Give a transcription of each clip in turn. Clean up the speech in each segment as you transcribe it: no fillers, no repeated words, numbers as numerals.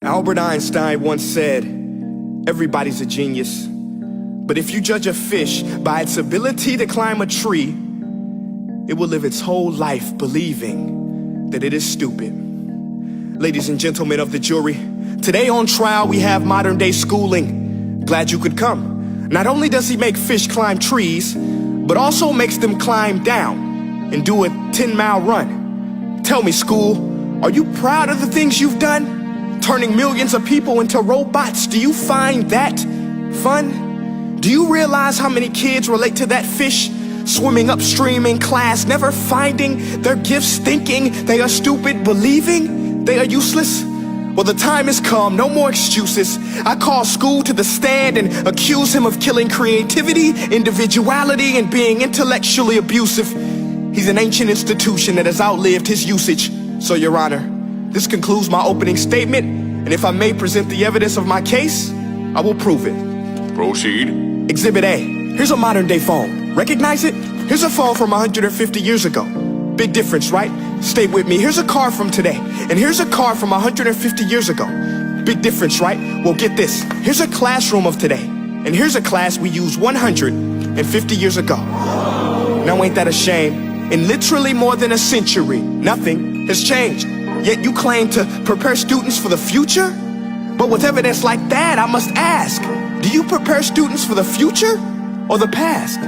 Albert Einstein once said, everybody's a genius. But if you judge a fish by its ability to climb a tree, it will live its whole life believing that it is stupid. Ladies and gentlemen of the jury, today on trial we have modern day schooling. Glad you could come. Not only does he make fish climb trees, but also makes them climb down and do a 10-mile run. Tell me, school, are you proud of the things you've done? Turning millions of people into robots, do you find that fun? Do you realize how many kids relate to that fish swimming upstream in class, never finding their gifts, thinking they are stupid, believing they are useless? Well, the time has come, no more excuses. I call school to the stand and accuse him of killing creativity, individuality, and being intellectually abusive. He's an ancient institution that has outlived his usage. So, Your Honor, this concludes my opening statement, and if I may present the evidence of my case, I will prove it. Proceed. Exhibit A. Here's a modern day phone. Recognize it? Here's a phone from 150 years ago. Big difference, right? Stay with me. Here's a car from today, and here's a car from 150 years ago. Big difference, right? Well, get this. Here's a classroom of today, and here's a class we used 150 years ago. Now ain't that a shame? In literally more than a century, nothing has changed. Yet you claim to prepare students for the future? But with evidence like that, I must ask, do you prepare students for the future or the past?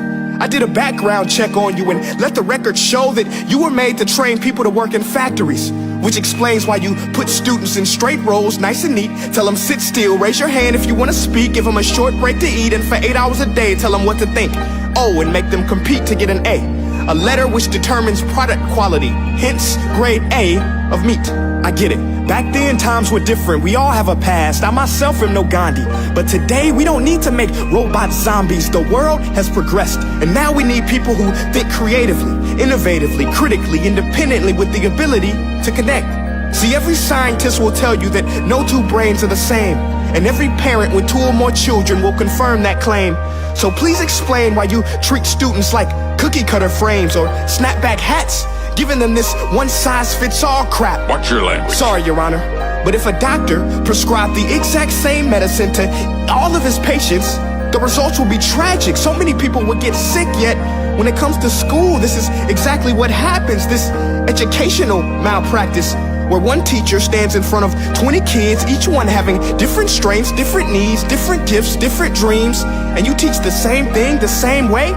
I did a background check on you and let the record show that you were made to train people to work in factories, which explains why you put students in straight rows, nice and neat, tell them sit still, raise your hand if you want to speak, give them a short break to eat, and for 8 hours a day tell them what to think. Oh, and make them compete to get an A letter which determines product quality, hence grade A of meat. I get it. Back then, times were different. We all have a past. I myself am no Gandhi. But today, we don't need to make robot zombies. The world has progressed. And now we need people who think creatively, innovatively, critically, independently, with the ability to connect. See, every scientist will tell you that no two brains are the same. And every parent with 2 or more children will confirm that claim. So please explain why you treat students like cookie cutter frames or snapback hats, giving them this one-size-fits-all crap. Watch your language. Sorry, Your Honor, but if a doctor prescribed the exact same medicine to all of his patients, the results will be tragic. So many people would get sick, yet when it comes to school, this is exactly what happens. This educational malpractice, where one teacher stands in front of 20 kids, each one having different strengths, different needs, different gifts, different dreams, and you teach the same thing the same way?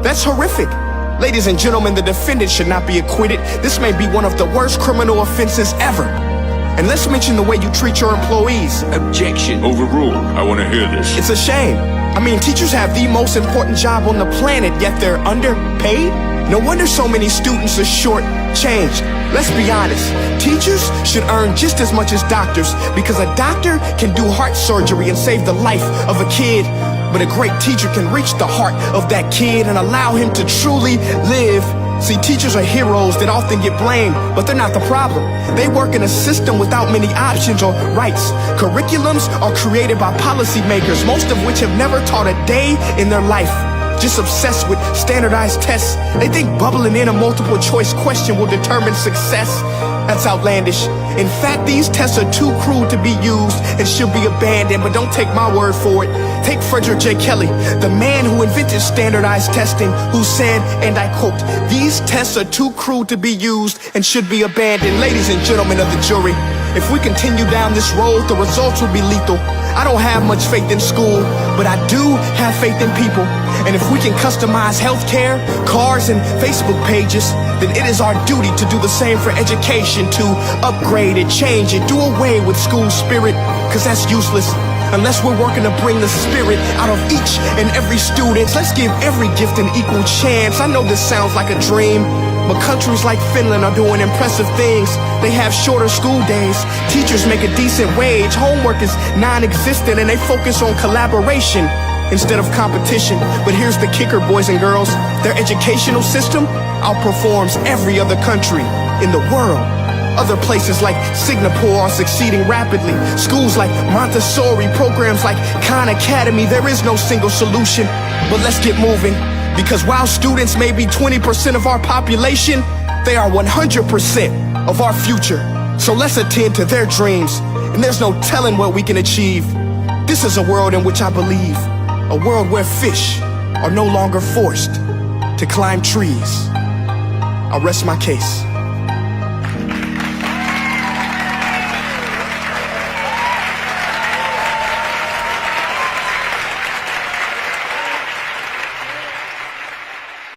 That's horrific. Ladies and gentlemen, the defendant should not be acquitted. This may be one of the worst criminal offenses ever. And let's mention the way you treat your employees. Objection. Overruled. I want to hear this. It's a shame. I mean, teachers have the most important job on the planet, yet they're underpaid? No wonder so many students are short-changed. Let's be honest, teachers should earn just as much as doctors, because a doctor can do heart surgery and save the life of a kid, but a great teacher can reach the heart of that kid and allow him to truly live. See, teachers are heroes that often get blamed, but they're not the problem. They work in a system without many options or rights. Curriculums are created by policymakers, most of which have never taught a day in their life. Just obsessed with standardized tests. They think bubbling in a multiple choice question will determine success. That's outlandish. In fact, these tests are too crude to be used and should be abandoned, but don't take my word for it. Take Frederick J. Kelly, the man who invented standardized testing, who said, and I quote, "These tests are too crude to be used and should be abandoned." Ladies and gentlemen of the jury, if we continue down this road, the results will be lethal. I don't have much faith in school, but I do have faith in people. And if we can customize healthcare, cars, and Facebook pages, then it is our duty to do the same for education, to upgrade it, change it, do away with school spirit, because that's useless unless we're working to bring the spirit out of each and every student. Let's give every gift an equal chance. I know this sounds like a dream, but countries like Finland are doing impressive things. They have shorter school days, teachers make a decent wage, homework is non-existent, and they focus on collaboration instead of competition. But here's the kicker, boys and girls. Their educational system outperforms every other country in the world. Other places like Singapore are succeeding rapidly. Schools like Montessori, programs like Khan Academy, there is no single solution. But let's get moving, because while students may be 20% of our population, they are 100% of our future. So let's attend to their dreams and there's no telling what we can achieve. This is a world in which I believe, a world where fish are no longer forced to climb trees. I'll rest my case.